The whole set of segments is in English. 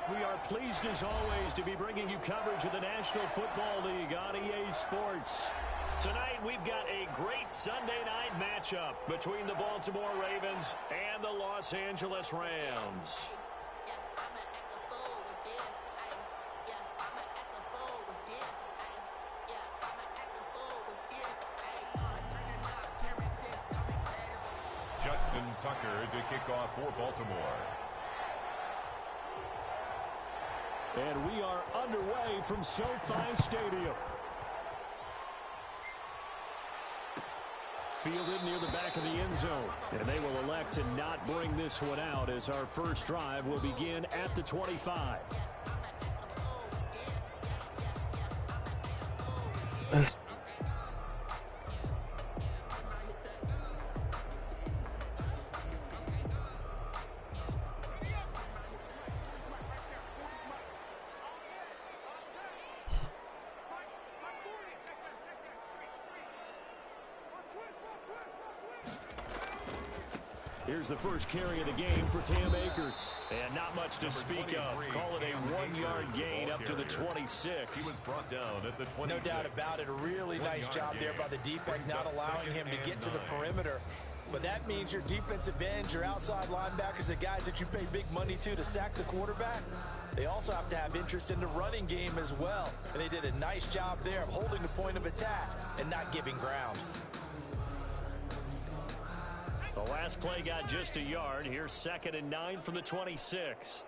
We are pleased as always to be bringing you coverage of the National Football League on EA Sports. Tonight we've got a great Sunday night matchup between the Baltimore Ravens and the Los Angeles Rams. Justin Tucker to kick off for Baltimore. And we are underway from SoFi Stadium. Fielded near the back of the end zone. And they will elect to not bring this one out as our first drive will begin at the 25. Here's the first carry of the game for Cam Akers. And not much to speak of. Call it a 1-yard gain up to the 26. He was brought down at the 26. No doubt about it. A really nice job there by the defense, not allowing him to get to the perimeter. But that means your defensive ends, your outside linebackers, the guys that you pay big money to sack the quarterback, they also have to have interest in the running game as well. And they did a nice job there of holding the point of attack and not giving ground. The last play got just a yard. Here's 2nd and 9 from the 26.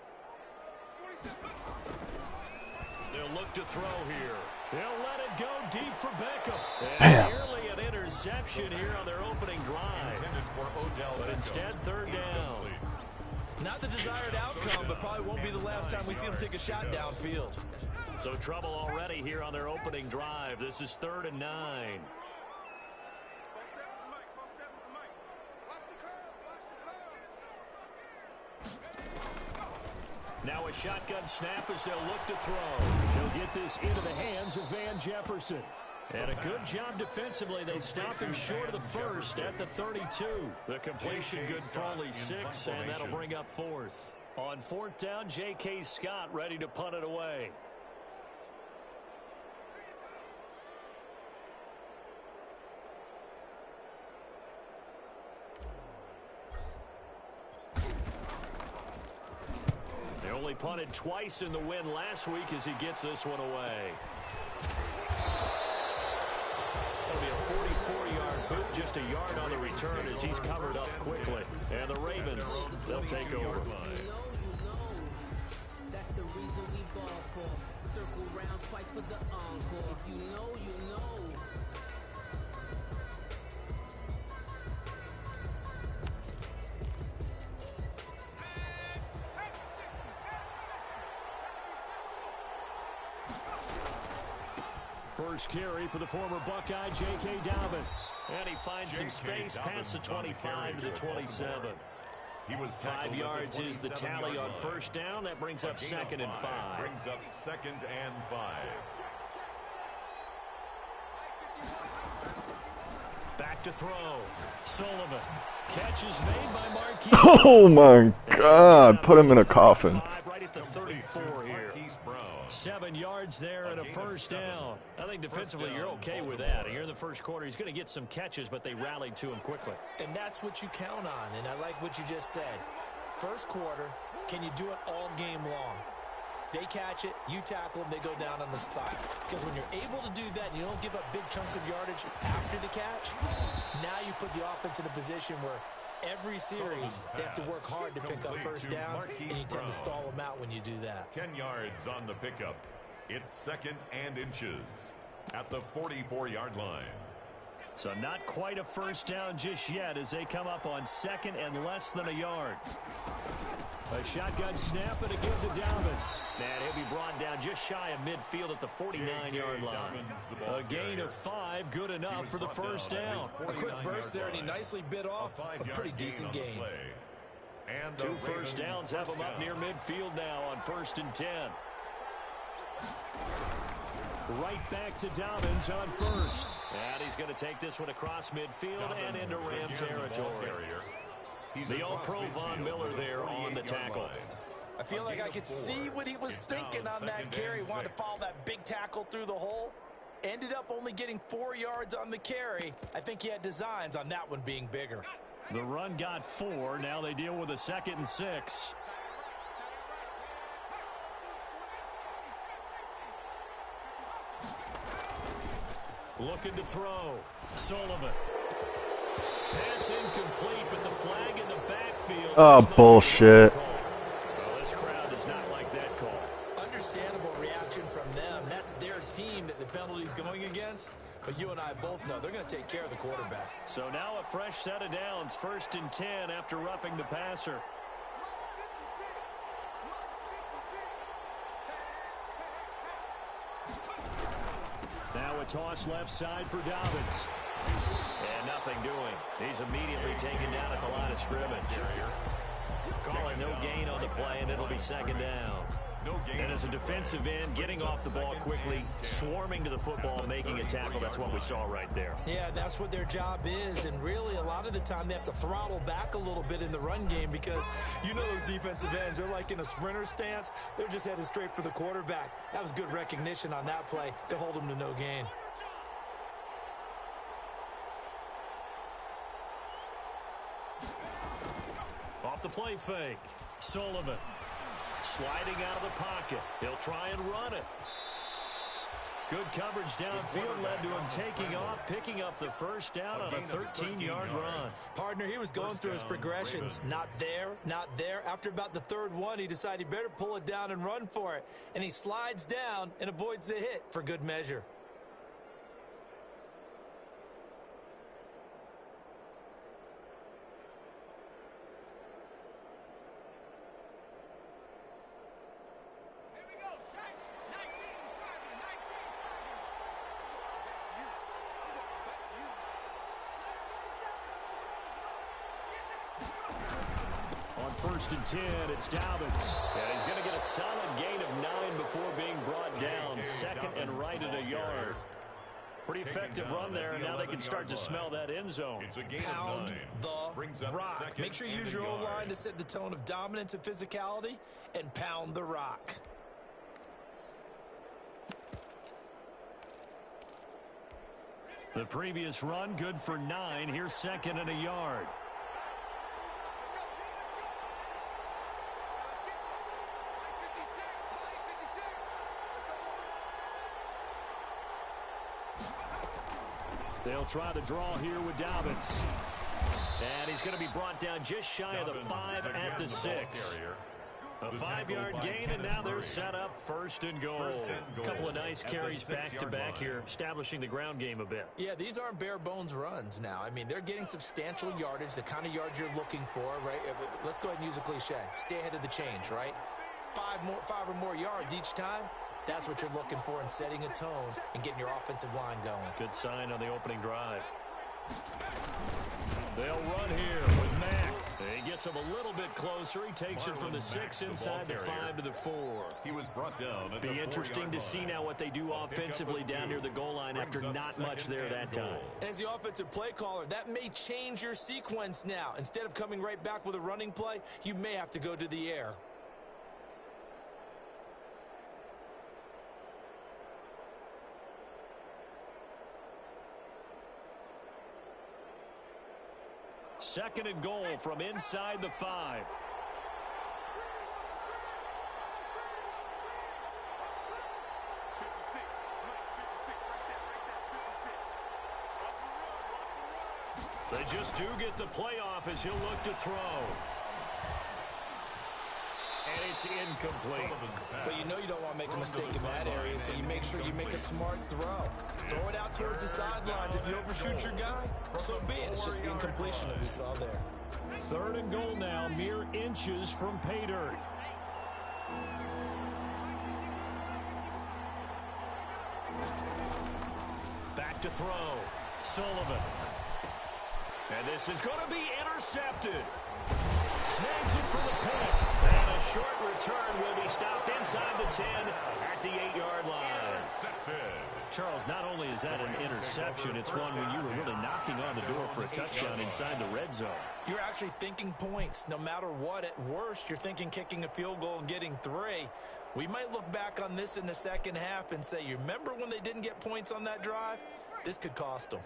They'll look to throw here. They'll let it go deep for Beckham. And nearly an interception here on their opening drive. But instead, 3rd down. Not the desired outcome, but probably won't be the last time we see them take a shot downfield. So trouble already here on their opening drive. This is 3rd and 9. Now a shotgun snap as they'll look to throw. He'll get this into the hands of Van Jefferson. And a good job defensively. They stop him short of the first at the 32. The completion good for only 6, and that'll bring up 4th. On 4th down, J.K. Scott ready to punt it away. Only punted twice in the win last week as he gets this one away. That'll be a 44-yard boot, just a yard on the return as he's covered up quickly. And the Ravens, they'll take over. That's the reason we ball for. Circle round twice for the encore. If you know, you know. First carry for the former Buckeye, J.K. Dobbins. And he finds some space past the 25 to the 27. He was 5 yards is the tally on first down. That brings up 2nd and 5. Brings up 2nd and 5. Back to throw. Sullivan. Catch is made by Marquise. Oh my God! Put him in a coffin. Right at the 34 here. 7 yards there and a first down. I think defensively you're okay with that. Here in the first quarter, he's going to get some catches, but they rallied to him quickly. And that's what you count on, and I like what you just said. First quarter, can you do it all game long? They catch it, you tackle them, they go down on the spot. Because when you're able to do that and you don't give up big chunks of yardage after the catch, now you put the offense in a position where every series they have to work hard to pick up first downs, and you tend to stall them out when you do that. 10 yards on the pickup. It's 2nd and inches at the 44-yard line. So not quite a first down just yet as they come up on 2nd and less than a yard. A shotgun snap and a give to Dobbins. And he'll be brought down just shy of midfield at the 49-yard line. A gain of 5, good enough for the first down. A quick burst there, and he nicely bit off a pretty decent gain. 2 first downs have him up near midfield now on 1st and 10. Right back to Dobbins on 1st. And he's going to take this one across midfield and into Ram territory. The All-Pro Von Miller there on the tackle. I feel like I could see what he was thinking on that carry. Wanted to follow that big tackle through the hole. Ended up only getting 4 yards on the carry. I think he had designs on that one being bigger. The run got 4. Now they deal with a 2nd and 6. Looking to throw. Sullivan. Pass incomplete, but the flag in the backfield. Oh, bullshit. Well, this crowd does not like that call. Understandable reaction from them. That's their team that the penalty's going against. But you and I both know they're going to take care of the quarterback. So now a fresh set of downs. 1st and 10 after roughing the passer. Now a toss left side for Dobbins. And nothing doing. He's immediately taken down at the line of scrimmage. Calling no gain on the play, and it'll be 2nd down. And as a defensive end, getting off the ball quickly, swarming to the football, making a tackle, that's what we saw right there. Yeah, that's what their job is, and really a lot of the time they have to throttle back a little bit in the run game because you know those defensive ends, they're like in a sprinter stance. They're just headed straight for the quarterback. That was good recognition on that play to hold them to no gain. Off the play fake, Sullivan. Sliding out of the pocket. He'll try and run it. Good coverage downfield led to him taking off, picking up the 1st down on a 13-yard run. Partner, he was going through his progressions. Not there, not there. After about the 3rd one, he decided he better pull it down and run for it. And he slides down and avoids the hit for good measure. On 1st and 10, it's Dobbins. And he's going to get a solid gain of 9 before being brought down. 2nd and right at a yard. Pretty effective run there, and now they can start to smell that end zone. Pound the rock. Make sure you use your O-line to set the tone of dominance and physicality, and pound the rock. The previous run, good for 9. Here's 2nd and a yard. They'll try the draw here with Dobbins. And he's going to be brought down just shy of the 5 at the 6. A 5-yard gain, and now they're set up 1st and goal. A couple of nice carries back-to-back here, establishing the ground game a bit. Yeah, these aren't bare-bones runs now. I mean, they're getting substantial yardage, the kind of yards you're looking for, right? Let's go ahead and use a cliche. Stay ahead of the change, right? 5 or more yards each time. That's what you're looking for in setting a tone and getting your offensive line going. Good sign on the opening drive. They'll run here with Mack. He gets him a little bit closer. He takes it from the 6 inside the 5 to the 4. He was brought down at Be interesting to see now what they do offensively down near the goal line after not much there that time. As the offensive play caller, that may change your sequence now. Instead of coming right back with a running play, you may have to go to the air. Second and goal from inside the 5. They just do get the playoff as he'll look to throw. And it's incomplete. But you know you don't want to make a mistake in that area, so you make sure you make a smart throw. Throw it out towards the sidelines. If you overshoot your guy, so be it. It's just the incompletion that we saw there. Third and goal now, mere inches from pay dirt. Back to throw. Sullivan. And this is going to be intercepted. Snags it for the pick. And a short return will be stopped inside the 10 at the 8-yard line. Charles, not only is is that an interception. It's one when you were really knocking on the door for a touchdown inside the red zone. You're actually thinking points. No matter what, at worst, you're thinking kicking a field goal and getting 3. We might look back on this in the second half and say, you remember when they didn't get points on that drive? This could cost them.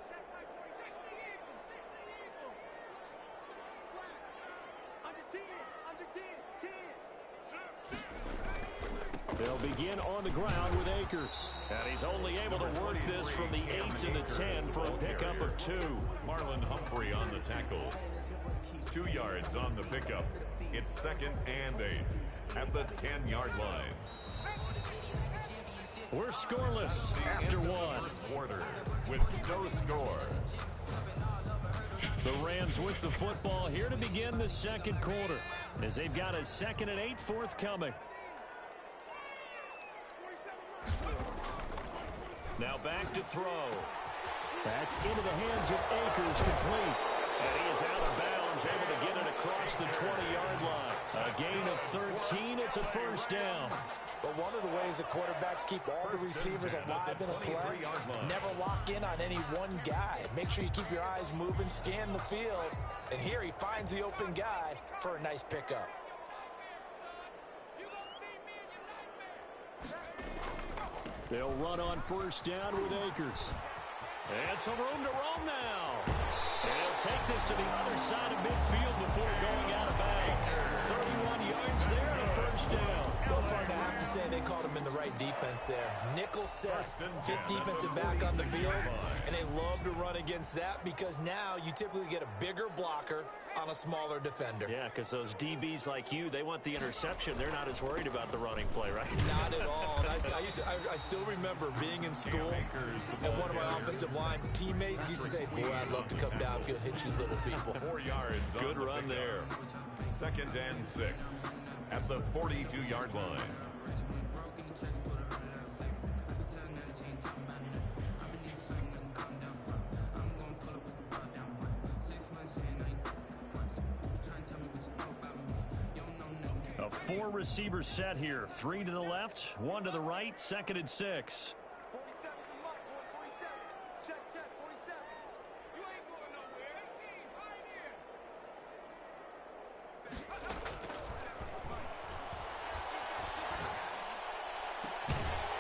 They'll begin on the ground with Akers. And he's only able to work this from the 8 to the 10 for a pickup of 2. Marlon Humphrey on the tackle. 2 yards on the pickup. It's 2nd and 8 at the 10-yard line. We're scoreless after 1. Quarter with no score. The Rams with the football here to begin the second quarter as they've got a 2nd and 8 forthcoming. Now back to throw. That's into the hands of Akers, complete. And he is out of bounds, able to get it across the 20-yard line. A gain of 13, it's a first down. But one of the ways the quarterbacks keep all the receivers alive in a play, never lock in on any one guy. Make sure you keep your eyes moving, scan the field. And here he finds the open guy for a nice pickup. They'll run on first down with Akers. And some room to roam now. And he'll take this to the other side of midfield before going out of bounds. 31 yards there and a first down. Well, partner, I have to say they called him in the right defense there. Nickel set, 5th defensive back on the field, and they love to run against that because now you typically get a bigger blocker on a smaller defender. Yeah, because those DBs like you, they want the interception. They're not as worried about the running play, right? Not at all. And I still remember being in school, and one of my offensive line teammates used to say, boy, I'd love to come downfield, hit you little people. 4 yards. Good run there. 2nd and 6 at the 42-yard line. A 4-receiver set here. 3 to the left, 1 to the right, 2nd and 6.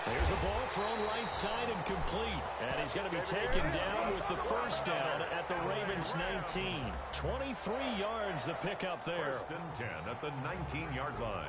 There's a ball thrown right side and complete. And he's going to be taken down with the first down at the Ravens 19. 23 yards the pickup there. 1st and 10 at the 19-yard line.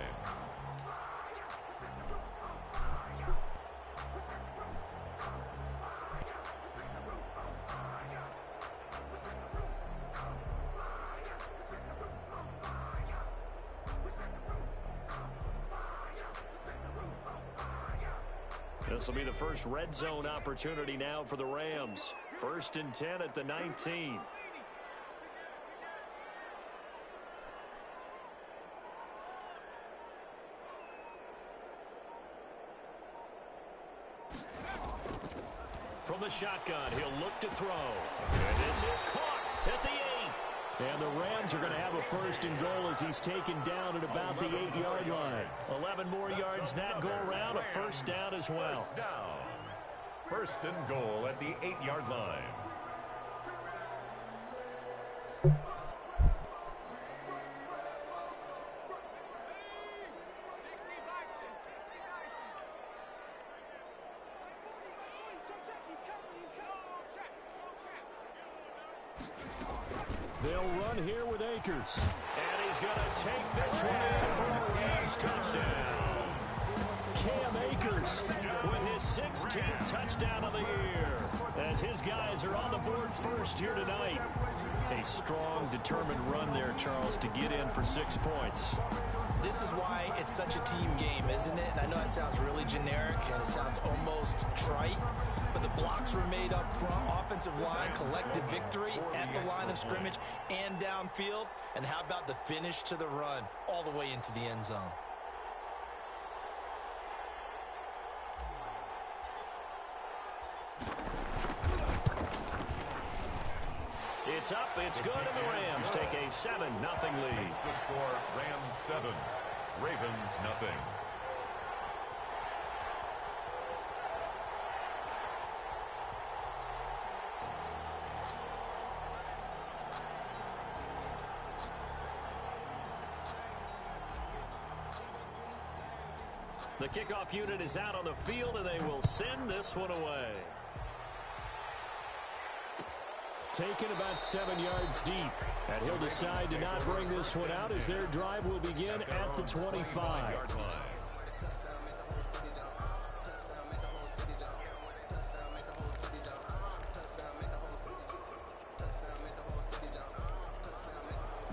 This will be the first red zone opportunity now for the Rams. 1st and 10 at the 19. From the shotgun, he'll look to throw. And this is caught at the 8. And the Rams are going to have a 1st and goal as he's taken down at about the 8-yard line. 11 more yards that go around, a first down as well. 1st and goal at the 8-yard line. They'll run here with Akers. And he's going to take this one in for a Rams touchdown. Cam Akers with his 16th touchdown of the year. As his guys are on the board first here tonight. A strong, determined run there, Charles, to get in for 6 points. This is why it's such a team game, isn't it? And I know that sounds really generic and it sounds almost trite, but the blocks were made up front, offensive line, collective victory at the line of scrimmage and downfield. And how about the finish to the run all the way into the end zone? It's up, it's good, and the Rams take a 7-0 lead. Makes the score Rams 7, Ravens nothing. The kickoff unit is out on the field, and they will send this one away. Taken about 7 yards deep. And he'll decide to not bring this one out as their drive will begin at the 25.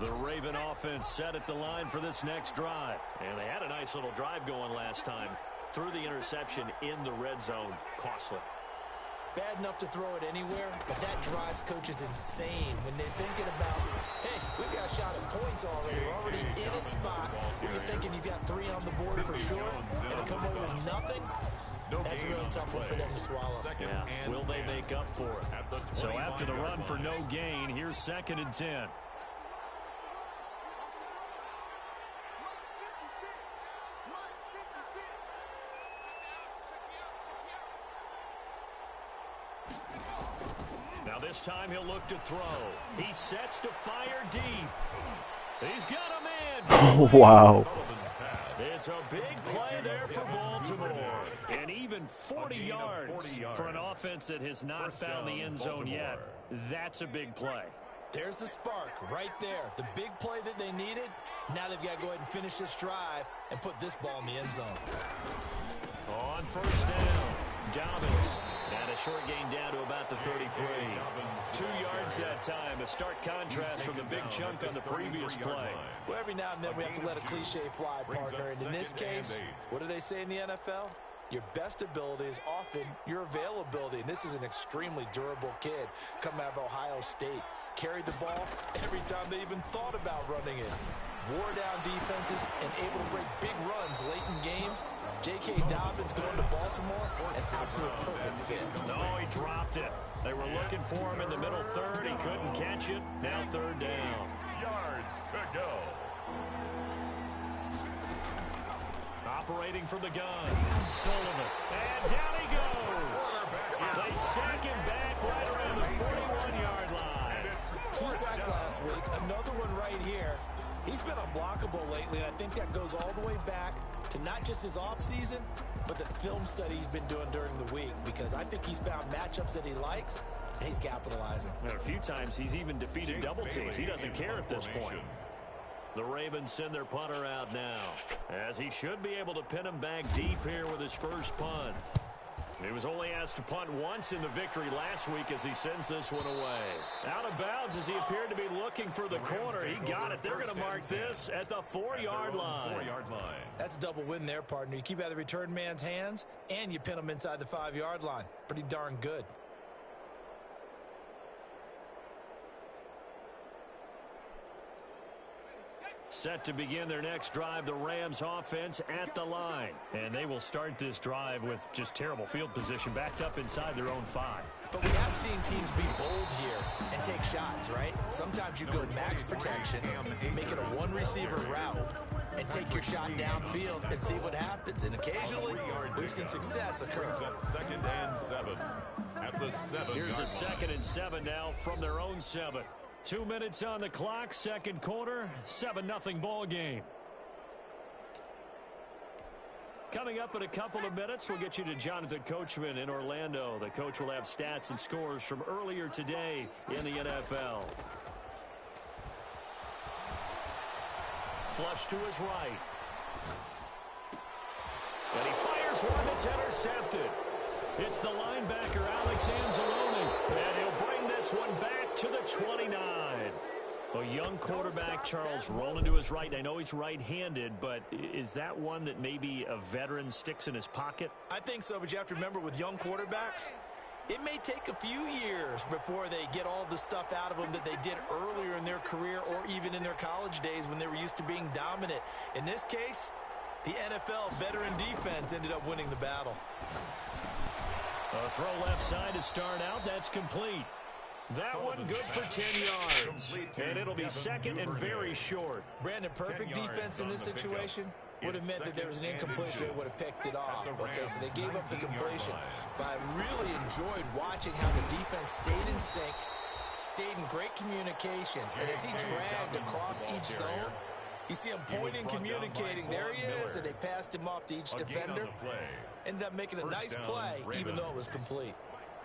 The Raven offense set at the line for this next drive. And they had a nice little drive going last time. Threw the interception in the red zone. Costly. Bad enough to throw it anywhere, but that drives coaches insane when they're thinking about, hey, we got a shot at points already. We're already in a spot where you're thinking you've got 3 on the board for sure, and to come away with nothing, that's a really tough one for them to swallow. Yeah, will they make up for it? So after the run for no gain, here's 2nd and 10. Now this time he'll look to throw. He sets to fire deep. He's got a man. Wow. It's a big play there for Baltimore. And even 40 yards for an offense that has not found the end zone yet. That's a big play. There's the spark right there. The big play that they needed. Now they've got to go ahead and finish this drive and put this ball in the end zone. On first down, Dobbins. And a short gain down to about the 33. 2 yards that time. A stark contrast from the big chunk on the previous play. Well, every now and then we have to let a cliche fly, partner. And in this case, what do they say in the NFL? Your best ability is often your availability. And this is an extremely durable kid coming out of Ohio State. Carried the ball every time they even thought about running it. Wore down defenses and able to break big runs late in games. J.K. Dobbins going to Baltimore, an absolute perfect fit. No, he dropped it. They were looking for him in the middle third. He couldn't catch it. Now 3rd down. Yards to go. Operating from the gun. Sullivan. And down he goes. They sack him back right around the 41-yard line. 2 sacks last week. Another one right here. He's been unblockable lately, and I think that goes all the way back to not just his offseason, but the film study he's been doing during the week, because I think he's found matchups that he likes, and he's capitalizing. And a few times he's even defeated double teams. He doesn't care at this point. The Ravens send their punter out now, as he should be able to pin him back deep here with his first punt. He was only asked to punt once in the victory last week as he sends this one away. Out of bounds as he appeared to be looking for the corner. He got it. They're going to mark this at the 4-yard line. That's a double win there, partner. You keep out of the return man's hands, and you pin him inside the 5-yard line. Pretty darn good. Set to begin their next drive, the Rams offense at the line. And they will start this drive with just terrible field position, backed up inside their own 5. But we have seen teams be bold here and take shots, right? Sometimes you go max protection, make it a one-receiver route, and take your shot downfield and see what happens. And occasionally, we've seen success occur. 2nd and 7 at the 7. Here's a 2nd and 7 now from their own 7. 2 minutes on the clock, 2nd quarter, 7-0 ball game. Coming up in a couple of minutes, we'll get you to Jonathan Coachman in Orlando. The coach will have stats and scores from earlier today in the NFL. Flush to his right. And he fires one that's intercepted. It's the linebacker, Alex Anzalone. And he'll bring this one back to the 29. A young quarterback, Charles, rolling to his right. I know he's right-handed, but is that one that maybe a veteran sticks in his pocket? I think so, but you have to remember with young quarterbacks, it may take a few years before they get all the stuff out of them that they did earlier in their career or even in their college days when they were used to being dominant. In this case, the NFL veteran defense ended up winning the battle. A throw left side to start out. That's complete. That one good for 10 yards. And it'll be 2nd and very short. Brandon, perfect defense in this situation would have meant that there was an incompletion. They would have picked it off. Okay, so they gave up the completion. But I really enjoyed watching how the defense stayed in sync, stayed in great communication. And as he dragged across each zone, You see him pointing, communicating. There he is, and they passed him off to each defender. Ended up making a nice play, even though it was complete.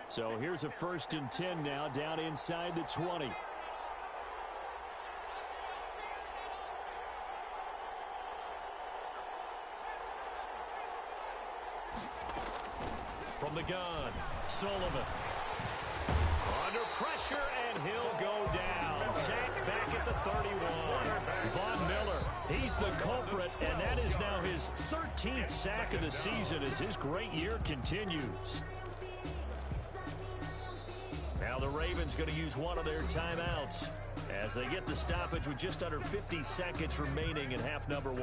So here's a 1st and 10 now, down inside the 20. From the gun, Sullivan. Under pressure, and he'll go down. Sacked back at the 31. Von Miller, he's the culprit, and that is now his 13th sack of the season as his great year continues. Now the Ravens going to use one of their timeouts as they get the stoppage with just under 50 seconds remaining in half number 1.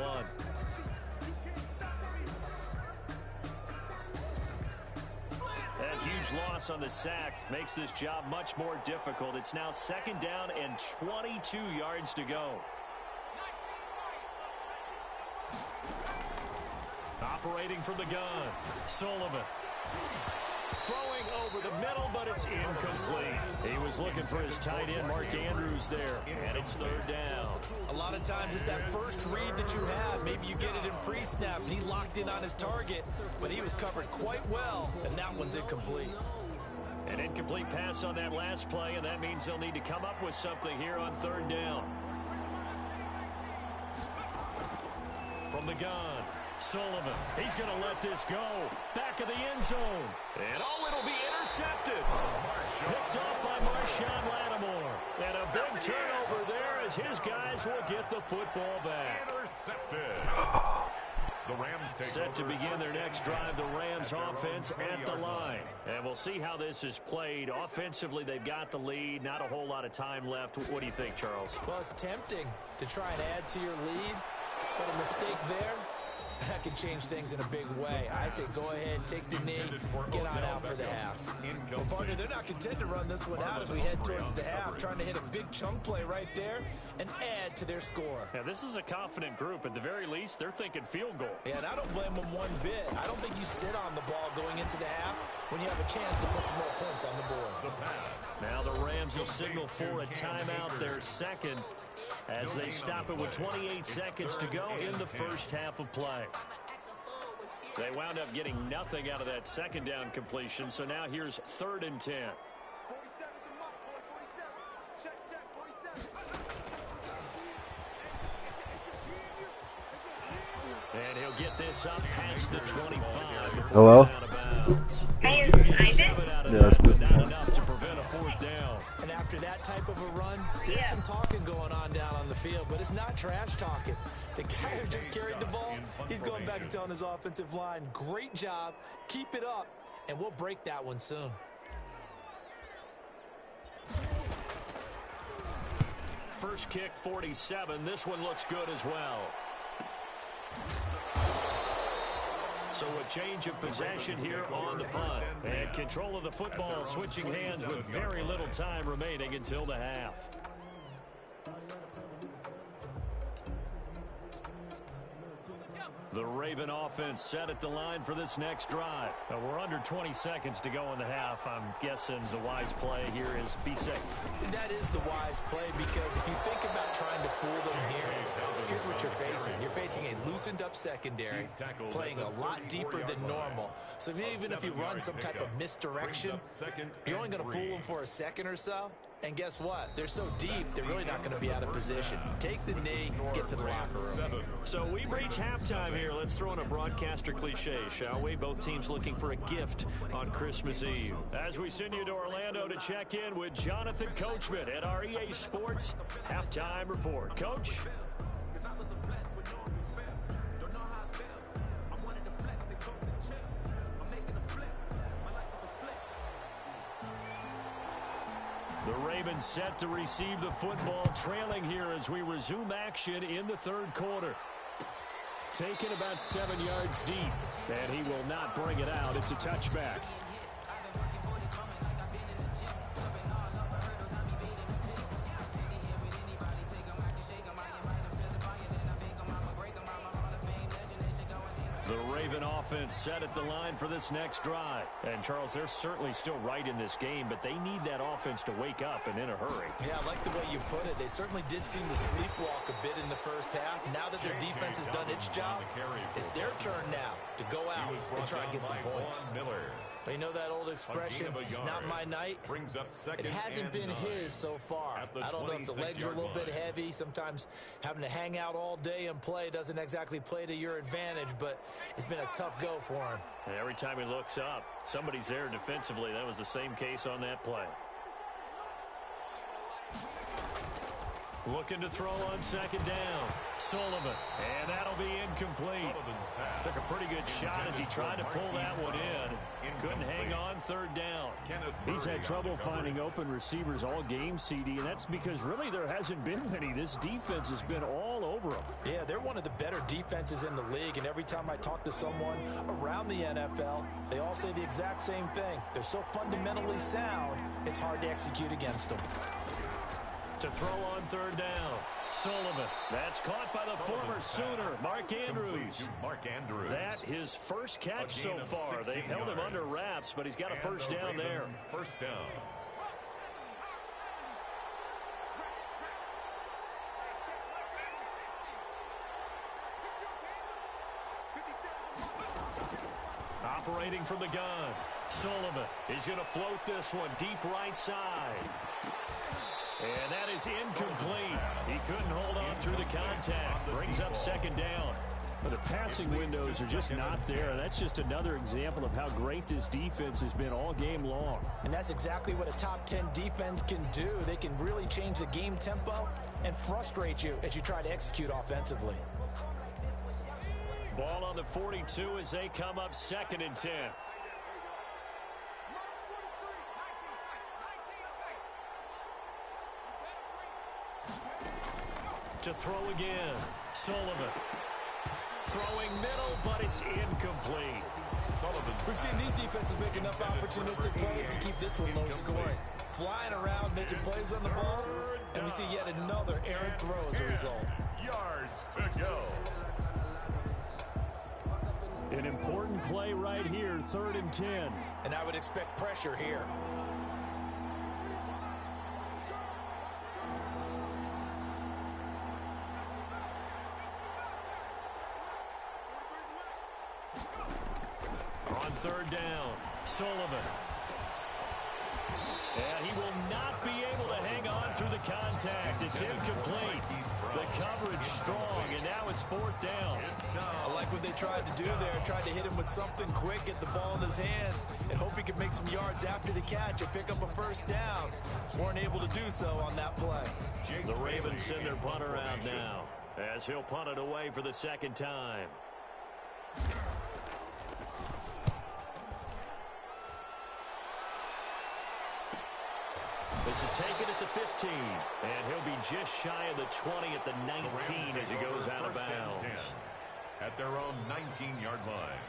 That huge loss on the sack makes this job much more difficult. It's now 2nd down and 22 yards to go. Operating from the gun, Sullivan. Throwing over the middle, but it's incomplete. He was looking for his tight end, Mark Andrews, there, and it's 3rd down. A lot of times it's that first read that you have. Maybe you get it in pre-snap, and he locked in on his target, but he was covered quite well, and that one's incomplete. An incomplete pass on that last play, and that means they'll need to come up with something here on 3rd down. From the gun, Sullivan, he's going to let this go. Back of the end zone. And it'll be intercepted. Picked up by Marshawn Lattimore. And a big turnover there as his guys will get the football back. Intercepted. The Rams take set to begin their next drive. The Rams offense at the line. And we'll see how this is played. Offensively, they've got the lead. Not a whole lot of time left. What do you think, Charles? Well, it's tempting to try and add to your lead, but a mistake there, that can change things in a big way. I say go ahead, take the knee, get on out for the half. Well, partner, they're not content to run this one out as we head towards the half, trying to hit a big chunk play right there and add to their score. Yeah, this is a confident group. At the very least, they're thinking field goal. Yeah, and I don't blame them one bit. I don't think you sit on the ball going into the half when you have a chance to put some more points on the board. Now the Rams will signal for a timeout, their 2nd, as they stop it with 28 seconds to go in the first half of play. They wound up getting nothing out of that 2nd down completion, so now here's 3rd and 10. And he'll get this up past the 25 before Hello? he's out of bounds. Hey, is this Ivan? Yes, But not enough to prevent a 4th down. And after that type of a run, there's some talking going on down on the field, but it's not trash talking. The guy who just carried the ball, he's going back and telling his offensive line, great job, keep it up, and we'll break that one soon. First kick, 47. This one looks good as well. So a change of possession here on the punt. And control of the football, switching hands with very little time remaining until the half. The Raven offense set at the line for this next drive. Now we're under 20 seconds to go in the half. I'm guessing the wise play here is be safe. That is the wise play, because if you think about trying to fool them here, here's what you're facing. You're facing a loosened up secondary, playing a lot deeper than normal. So even if you run some type of misdirection, you're only going to fool them for a second or so. And guess what? They're so deep, they're really not going to be out of position. Take the knee, get to the locker room. So we've reached halftime here. Let's throw in a broadcaster cliche, shall we? Both teams looking for a gift on Christmas Eve. As we send you to Orlando to check in with Jonathan Coachman at our EA Sports Halftime Report. Coach? The Ravens set to receive the football, trailing here as we resume action in the 3rd quarter. Taken about 7 yards deep, and he will not bring it out. It's a touchback. The Raven offense set at the line for this next drive. And, Charles, they're certainly still right in this game, but they need that offense to wake up and in a hurry. Yeah, I like the way you put it. They certainly did seem to sleepwalk a bit in the first half. Now that their defense has done its job, it's their turn now to go out and try and get some points. But you know that old expression, it's not my night. It hasn't been his so far. I don't know if the legs are a little bit heavy. Sometimes having to hang out all day and play doesn't exactly play to your advantage, but it's been a tough go for him. And every time he looks up, somebody's there defensively. That was the same case on that play. Looking to throw on second down. Sullivan. And that'll be incomplete. Took a pretty good shot as he tried to pull that one in. Couldn't hang on third down. He's had trouble finding open receivers all game, CD, and that's because really there hasn't been many. This defense has been all over him. Yeah, they're one of the better defenses in the league, and every time I talk to someone around the NFL, they all say the exact same thing. They're so fundamentally sound, it's hard to execute against them. To throw on third down. Sullivan. That's caught by the former Sooner, Mark Andrews. That his first catch so far. They've held him under wraps, but he's got a first down there. First down. Operating from the gun. Sullivan. He's going to float this one deep right side. And that is incomplete. He couldn't hold on through the contact. Brings up second down. But the passing windows are just not there. That's just another example of how great this defense has been all game long. And that's exactly what a top 10 defense can do. They can really change the game tempo and frustrate you as you try to execute offensively. Ball on the 42 as they come up 2nd and 10. To throw again. Sullivan. Throwing middle, but it's incomplete. We've seen these defenses make enough opportunistic plays to keep this one low scoring. Flying around, making plays on the ball, and we see yet another errant throw as a result. Yards to go. An important play right here, 3rd and 10. And I would expect pressure here. On 3rd down, Sullivan. And he will not be able to hang on through the contact. It's incomplete. The coverage strong, and now it's 4th down. I like what they tried to do there. Tried to hit him with something quick, get the ball in his hands, and hope he could make some yards after the catch and pick up a first down. Weren't able to do so on that play. The Ravens send their punter out now as he'll punt it away for the 2nd time. This is taken at the 15, and he'll be just shy of the 20 at the 19 as he goes out of bounds. At their own 19-yard line.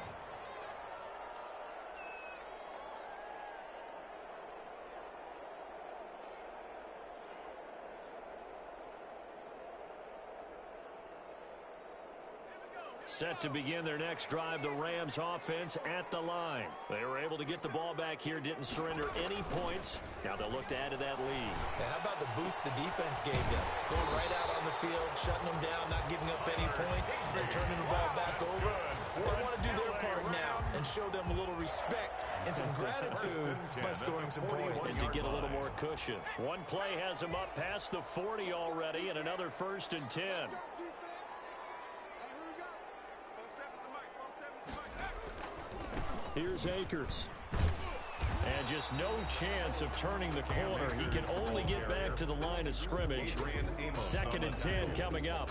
Set to begin their next drive, the Rams offense at the line. They were able to get the ball back here, didn't surrender any points. Now they'll look to add to that lead. Yeah, how about the boost the defense gave them? Going right out on the field, shutting them down, not giving up any points, then turning the ball back over. They want to do their part now and show them a little respect and some gratitude by scoring some points. And to get a little more cushion. One play has them up past the 40 already, and another 1st and 10. Here's Akers. And just no chance of turning the corner. He can only get back to the line of scrimmage. 2nd and 10 coming up.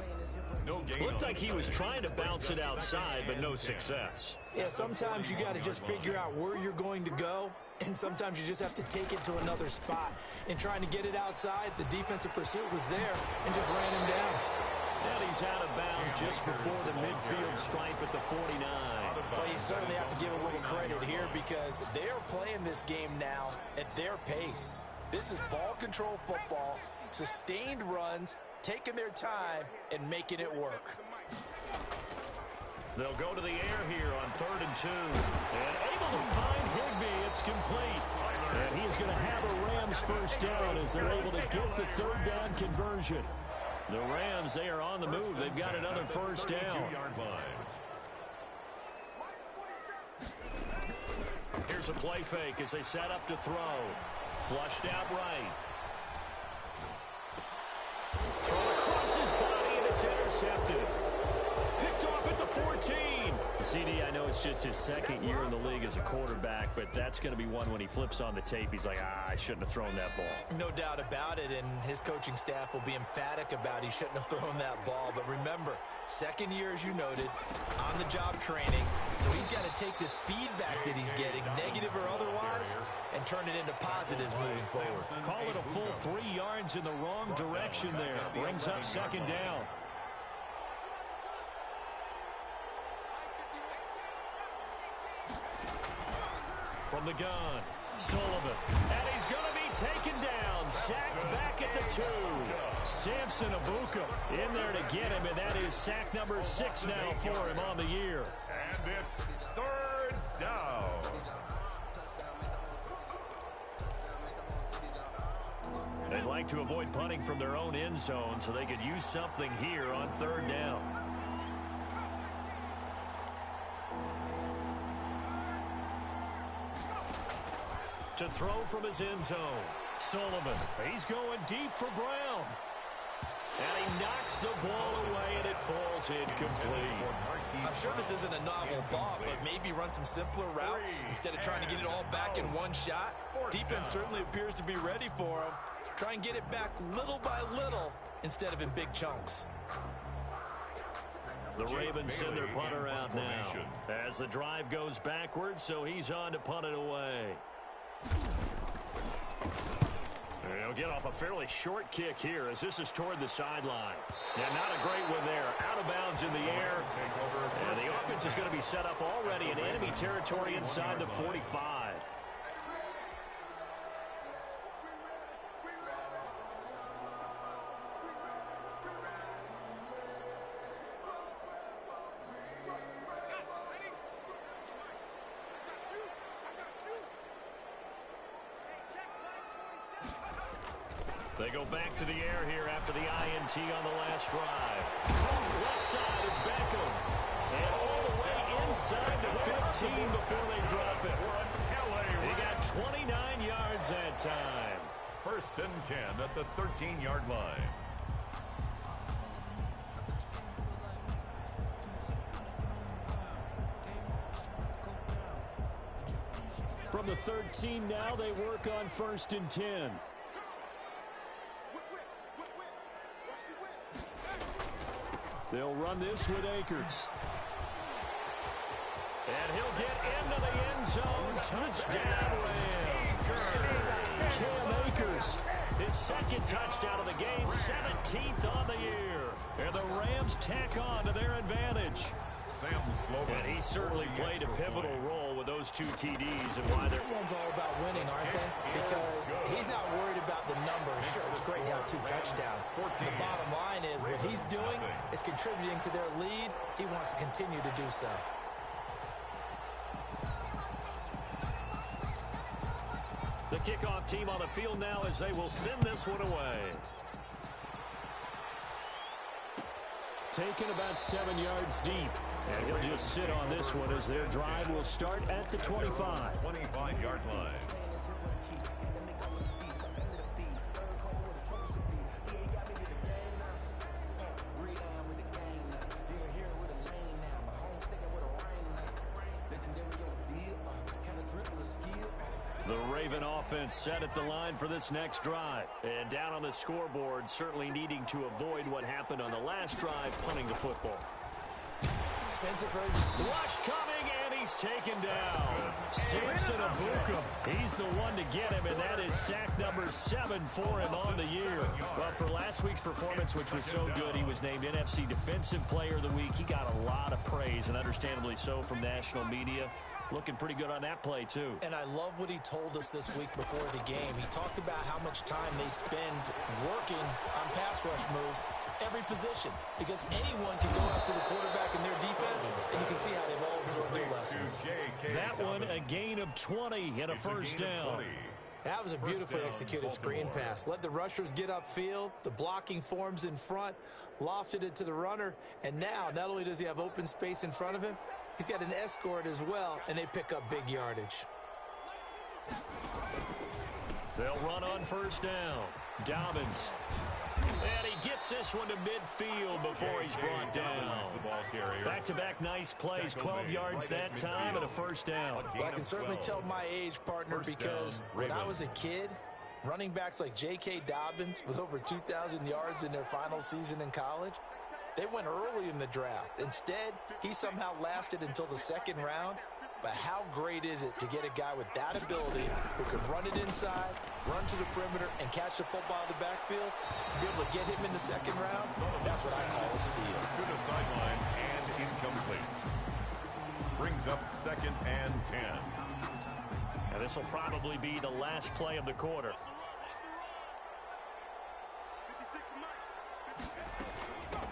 Looked like he was trying to bounce it outside, but no success. Yeah, sometimes you got to just figure out where you're going to go, and sometimes you just have to take it to another spot. In trying to get it outside, the defensive pursuit was there and just ran him down. And he's out of bounds just before the midfield stripe at the 49. Well, you certainly have to give a little credit here because they are playing this game now at their pace. This is ball control football, sustained runs, taking their time, and making it work. They'll go to the air here on 3rd and 2. And able to find Higbee. It's complete. And he's going to have a Rams first down as they're able to get the 3rd down conversion. The Rams, they are on the move. They've got another first down. Here's a play fake as they set up to throw. Flushed out right. Throw across his body, and it's intercepted. Picked off at the 14. CD, I know it's just his 2nd year in the league as a quarterback, but that's going to be one when he flips on the tape. He's like, I shouldn't have thrown that ball. No doubt about it, and his coaching staff will be emphatic about he shouldn't have thrown that ball. But remember, 2nd year, as you noted, on-the-job training. So he's got to take this feedback that he's getting, negative or otherwise, and turn it into positives moving forward. Call it a full 3 yards in the wrong direction there. Brings up 2nd down. From the gun, Sullivan. And he's going to be taken down. Sacked back at the 2. Samson Abuka in there to get him, and that is sack number 6 now for him on the year. And it's 3rd down. They'd like to avoid punting from their own end zone, so they could use something here on 3rd down. To throw from his end zone. Sullivan, he's going deep for Brown. And he knocks the ball away, and it falls incomplete. I'm sure this isn't a novel thought, but maybe run some simpler routes instead of trying to get it all back in one shot. Defense certainly appears to be ready for him. Try and get it back little by little instead of in big chunks. The Ravens send their punter out now as the drive goes backwards, so he's on to punt it away. He'll get off a fairly short kick here as this is toward the sideline. Yeah, not a great one there. Out of bounds in the air. And the offense is going to be set up already in enemy territory inside the 45. They go back to the air here after the INT on the last drive. Left side, it's Beckham. And all the way inside the 15 before they drop it. He got 29 yards that time. 1st and 10 at the 13-yard line. From the 13 now, they work on 1st and 10. They'll run this with Akers. And he'll get into the end zone. Touchdown, Rams. Cam Akers, his 2nd touchdown of the game, 17th on the year. And the Rams tack on to their advantage. And he certainly played a pivotal role with those 2 TDs and why they're... Everyone's all about winning, aren't they? Because he's not worried about the numbers. Sure, it's great to have 2 touchdowns. The bottom line is what he's doing is contributing to their lead. He wants to continue to do so. The kickoff team on the field now as they will send this one away. Taken about 7 yards deep. And he'll just sit on this one as their drive will start at the 25. 25-yard line. The Raven offense set at the line for this next drive. And down on the scoreboard, certainly needing to avoid what happened on the last drive, punting the football. Rush coming, and he's taken down. Samson Abuka, he's the one to get him, and that is sack number 7 for him on the year. Well, for last week's performance, which was so good, he was named NFC Defensive Player of the Week. He got a lot of praise, and understandably so, from national media. Looking pretty good on that play, too. And I love what he told us this week before the game. He talked about how much time they spend working on pass rush moves. every position, because anyone can go after the quarterback in their defense, and you can see how they've all absorbed their lessons. That one, a gain of 20 and a first down. That was a beautifully executed screen pass. Let the rushers get upfield, the blocking forms in front, lofted it to the runner, and now not only does he have open space in front of him, he's got an escort as well, and they pick up big yardage. They'll run on first down. Dobbins. And he gets this one to midfield before he's brought down. Back-to-back nice plays, 12 yards that time and a first down. Well, I can certainly tell my age, partner, because when I was a kid, running backs like J.K. Dobbins with over 2,000 yards in their final season in college, they went early in the draft. Instead, he somehow lasted until the second round. But how great is it to get a guy with that ability who can run it inside, run to the perimeter, and catch the football in the backfield, be able to get him in the second round? That's what I call a steal. To the sideline and incomplete. Brings up 2nd and 10. And this will probably be the last play of the quarter.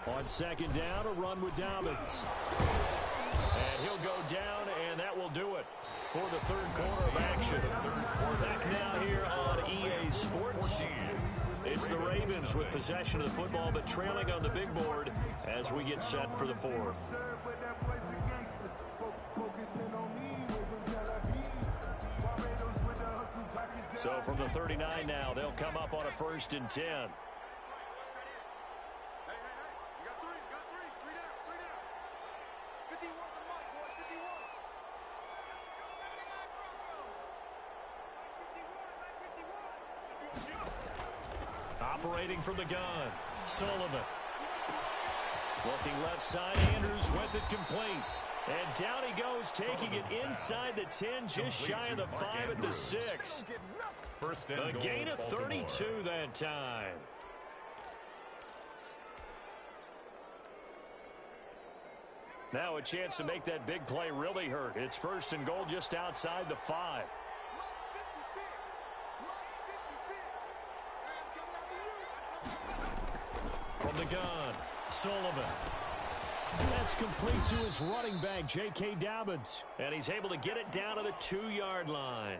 On second down, a run with Dobbins. And he'll go down, and that will do it for the third quarter of action. Back now here on EA Sports. It's the Ravens with possession of the football, but trailing on the big board as we get set for the fourth. So from the 39 now, they'll come up on a 1st and 10. Operating from the gun, Sullivan. Looking left side, Andrews with it complete. And down he goes, taking it inside the 10, just shy of the 5 at the 6. A gain of 32 that time. Now a chance to make that big play really hurt. It's 1st and goal just outside the 5. From the gun, Sullivan. That's complete to his running back, J.K. Dobbins. And he's able to get it down to the 2-yard line.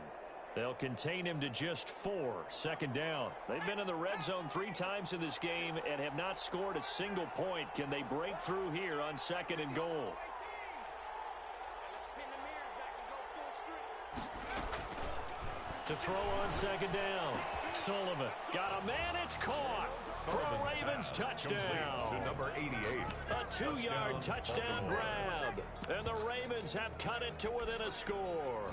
They'll contain him to just 4, 2nd down. They've been in the red zone 3 times in this game and have not scored a single point. Can they break through here on 2nd and goal? To throw on 2nd down, Sullivan got a man, it's caught for a Ravens touchdown. To number 88. A 2-yard touchdown grab, and the Ravens have cut it to within a score.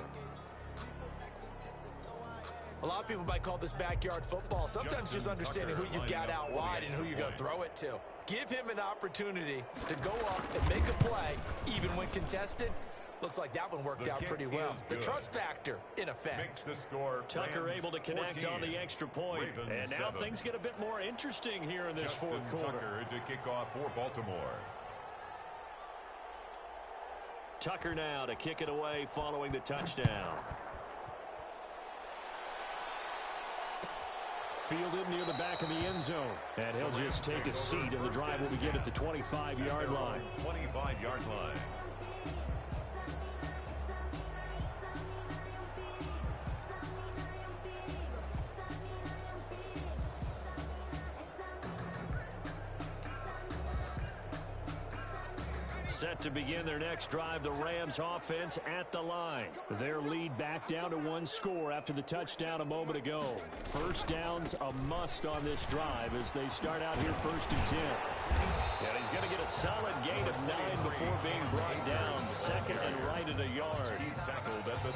A lot of people might call this backyard football. Sometimes just understanding who you've got out wide and who you're going to throw it to. Give him an opportunity to go up and make a play, even when contested. Looks like that one worked out pretty well. The trust factor in effect. Tucker able to connect on the extra point. And now things get a bit more interesting here in this fourth quarter. Tucker to kick off for Baltimore. Tucker now to kick it away following the touchdown. Fielded near the back of the end zone. And he'll just take a seat, and the drive will begin at the 25-yard line. 25-yard line. Set to begin their next drive, the Rams offense at the line. Their lead back down to 1 score after the touchdown a moment ago. First down's a must on this drive as they start out here 1st and 10. And he's going to get a solid gain of 9 before being brought down. 2nd and right at a yard. He's tackled at the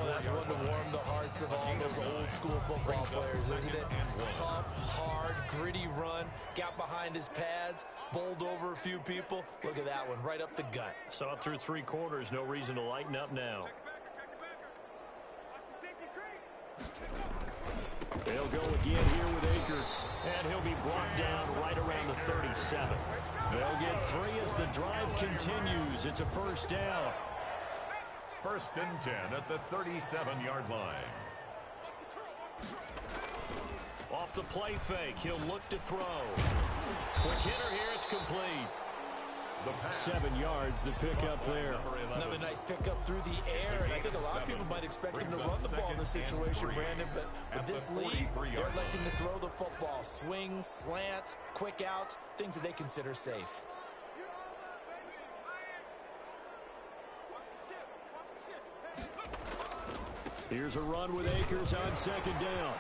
That's one to warm the hearts of all those old school football players, isn't it? Tough, hard, gritty run. Got behind his pads, bowled over a few people. Look at that one, right up the gut. So up through 3 quarters, no reason to lighten up now. They'll go again here with Akers, and he'll be brought down right around the 37. They'll get 3 as the drive continues. It's a first down. 1st and 10 at the 37-yard line. Off the play fake, he'll look to throw. Quick hitter here. It's complete. 7 yards to pick up there. Another nice pickup through the air, and I think a lot of people might expect him to run the ball in this situation, Brandon, but with this lead, they're electing to throw the football. Swings, slants, quick outs, things that they consider safe. Here's a run with Akers on second down.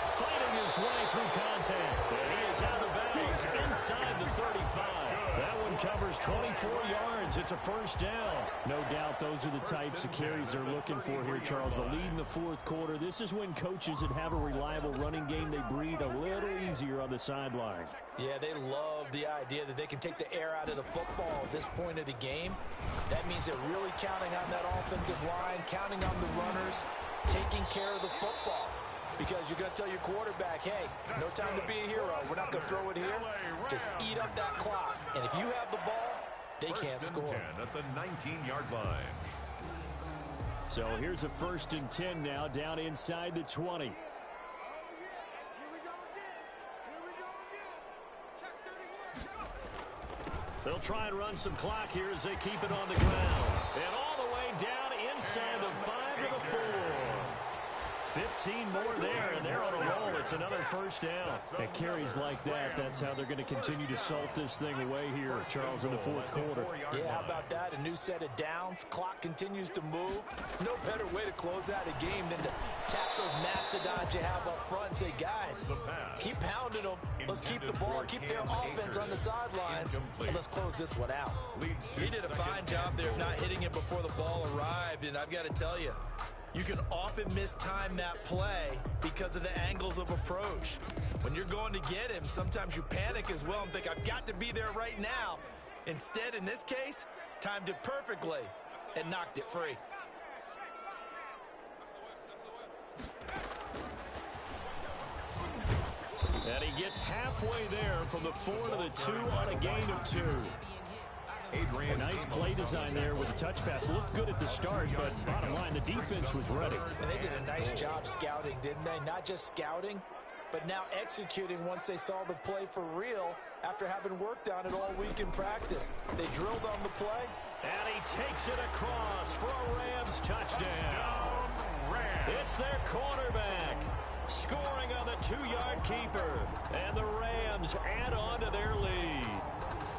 Fighting his way through contact. And he is out of bounds inside the 35. That one covers 24 yards. It's a first down. No doubt those are the types of carries they're looking for here, Charles. The lead in the fourth quarter. This is when coaches that have a reliable running game, they breathe a little easier on the sideline. Yeah, they love the idea that they can take the air out of the football at this point of the game. That means they're really counting on that offensive line, counting on the runners, taking care of the football. Because you're going to tell your quarterback, hey, no time to be a hero. We're not going to throw it here. Just eat up that clock. And if you have the ball, they can't score. 10 at the 19-yard line. So here's a 1st and 10 now, down inside the 20. They'll try and run some clock here as they keep it on the ground. And all the way down inside the 5 to the 4. 15 more there, and they're on a roll. It's another first down. At carries like that, that's how they're going to continue to salt this thing away here, Charles, in the fourth quarter. Yeah, how about that? A new set of downs. Clock continues to move. No better way to close out a game than to tap those mastodons you have up front and say, guys, keep pounding them. Let's keep the ball, keep their offense on the sidelines, and let's close this one out. He did a fine job there of not hitting it before the ball arrived, and I've got to tell you, you can often mistime that play because of the angles of approach. When you're going to get him, sometimes you panic as well and think, I've got to be there right now. Instead, in this case, timed it perfectly and knocked it free. And he gets halfway there from the 4 to the 2 on a gain of 2. A nice play design there with a touch pass. Looked good at the start, but bottom line, the defense was ready. And they did a nice job scouting, didn't they? Not just scouting, but now executing once they saw the play for real after having worked on it all week in practice. They drilled on the play. And he takes it across for a Rams touchdown. It's their cornerback scoring on the 2-yard keeper. And the Rams add on to their lead.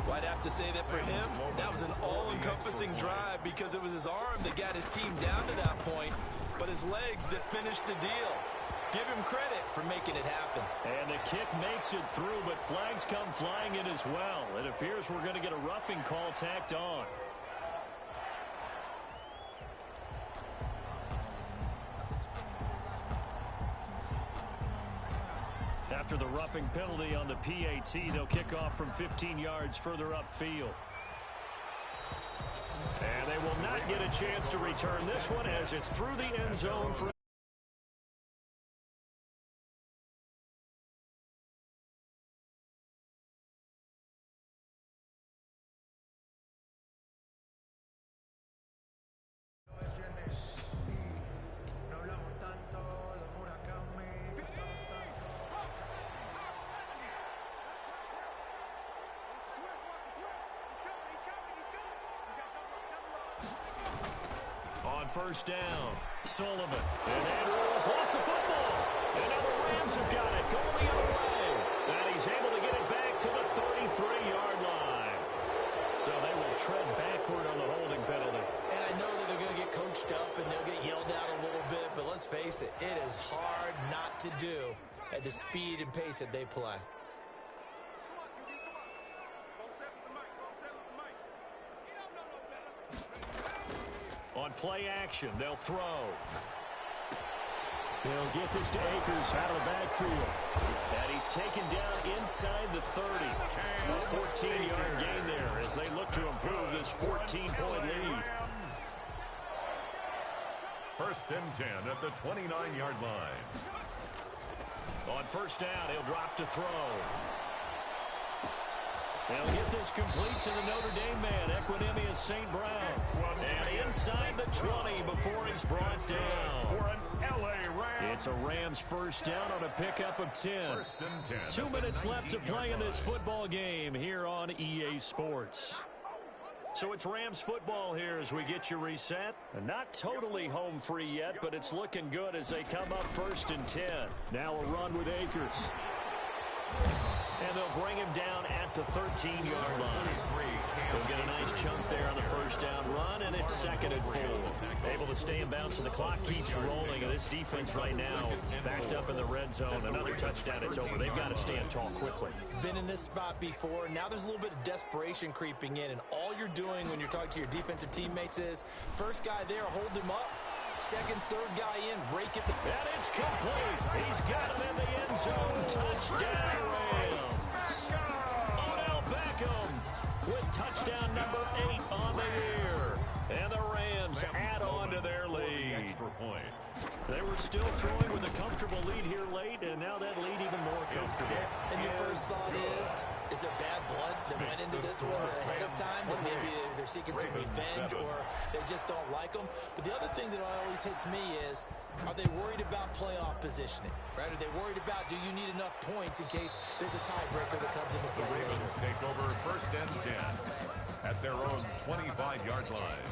Well, I'd have to say that for him, that was an all-encompassing drive because it was his arm that got his team down to that point, but his legs that finished the deal. Give him credit for making it happen. And the kick makes it through, but flags come flying in as well. It appears we're going to get a roughing call tacked on. After the roughing penalty on the PAT, they'll kick off from 15 yards further upfield. And they will not get a chance to return this one as it's through the end zone for first down. Sullivan. And Andrews lost the football. And now the Rams have got it going the other way. And he's able to get it back to the 33-yard line. So they will tread backward on the holding penalty. And I know that they're going to get coached up and they'll get yelled at a little bit, but let's face it, it is hard not to do at the speed and pace that they play. On play action, they'll throw. They'll get this to Akers out of the backfield. And he's taken down inside the 30. A 14-yard gain there as they look to improve this 14-point lead. First and 10 at the 29-yard line. On first down, he'll drop to throw. They'll get this complete to the Notre Dame man, Equinemius St. Brown. And inside the 20 before he's brought down. For an LA Rams. It's a Rams first down on a pickup of 10. First and 10. 2 minutes left to play in this football game here on EA Sports. So it's Rams football here as we get you reset. Not totally home free yet, but it's looking good as they come up first and 10. Now a run with Akers. And they'll bring him down at the 13-yard line. They'll get a nice chunk there on the first down run, and it's second and 4. Able to stay in bounds, and the clock keeps rolling. And this defense right now backed up in the red zone. Another touchdown, it's over. They've got to stand tall quickly. Been in this spot before. Now there's a little bit of desperation creeping in, and all you're doing when you're talking to your defensive teammates is first guy there, hold him up. Second, third guy in, rake it. And it's complete. He's got it in the end zone. Touchdown, Rams. Odell Beckham with touchdown number 8 on the year. And the Rams add on to their lead. They were still throwing with a comfortable lead here late, and now that lead even more comfortable. And your first thought is there bad blood that went into this one ahead of time? That maybe they're seeking some revenge or they just don't like them? But the other thing that always hits me is, are they worried about playoff positioning? Right? Are they worried about, do you need enough points in case there's a tiebreaker that comes into play later? Ravens take over first and 10 at their own 25-yard line.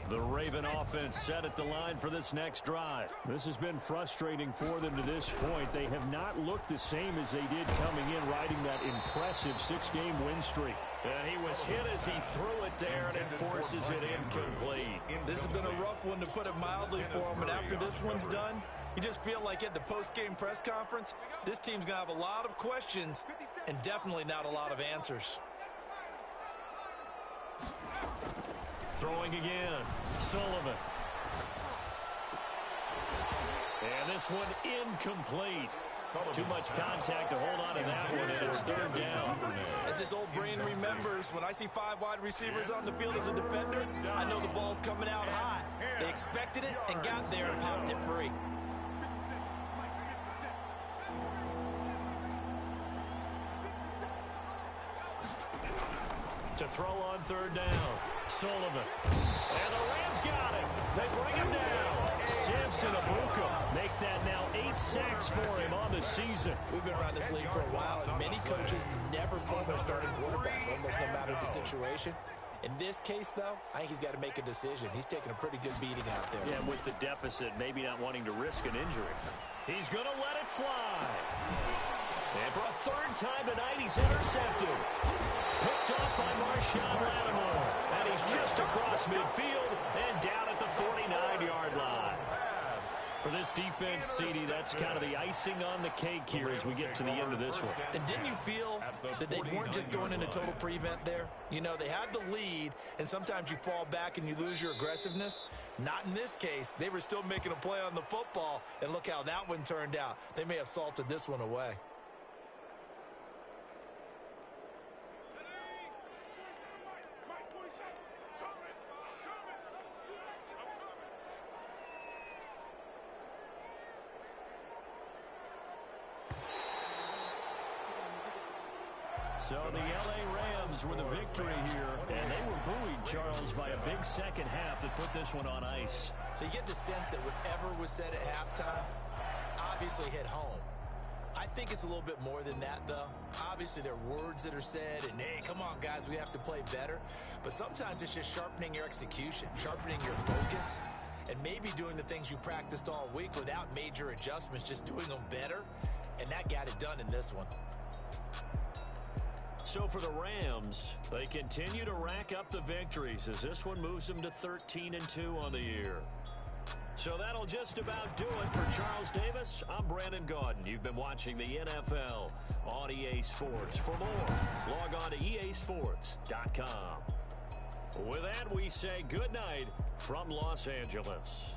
The Raven offense set at the line for this next drive. This has been frustrating for them to this point. They have not looked the same as they did coming in, riding that impressive 6-game win streak. And he was hit as he threw it there, and it forces it incomplete. This has been a rough one, to put it mildly, for him. And after this one's done, you just feel like at the post-game press conference, this team's going to have a lot of questions and definitely not a lot of answers. Throwing again, Sullivan. And this one incomplete. Too much contact to hold on to that one, and it's third down. As his old brain remembers, when I see 5 wide receivers on the field as a defender, I know the ball's coming out hot. They expected it and got there and popped it free. To throw on third down, Sullivan. And the Rams got it. They bring him down. Samson Abuka make that now 8 sacks for him on the season. We've been around this league for a while, and many coaches never pull their starting quarterback, almost no matter the situation. In this case, though, I think he's got to make a decision. He's taking a pretty good beating out there. Yeah, with the deficit, maybe not wanting to risk an injury. He's going to let it fly. And for a third time tonight, he's intercepted. Picked off by Marshawn Lattimore. And he's just across midfield and down at the 49-yard line. For this defense, CD, that's kind of the icing on the cake here as we get to the end of this one. And didn't you feel that they weren't just going into total prevent there? You know, they had the lead, and sometimes you fall back and you lose your aggressiveness. Not in this case. They were still making a play on the football, and look how that one turned out. They may have salted this one away. So the L.A. Rams were the victory here, and they were buoyed, Charles, by a big second half that put this one on ice. So you get the sense that whatever was said at halftime obviously hit home. I think it's a little bit more than that, though. Obviously, there are words that are said, and, hey, come on, guys, we have to play better. But sometimes it's just sharpening your execution, sharpening your focus, and maybe doing the things you practiced all week without major adjustments, just doing them better. And that got it done in this one. So for the Rams, they continue to rack up the victories as this one moves them to 13-2 on the year. So that'll just about do it for Charles Davis. I'm Brandon Gaudin. You've been watching the NFL on EA Sports. For more, log on to easports.com. With that, we say good night from Los Angeles.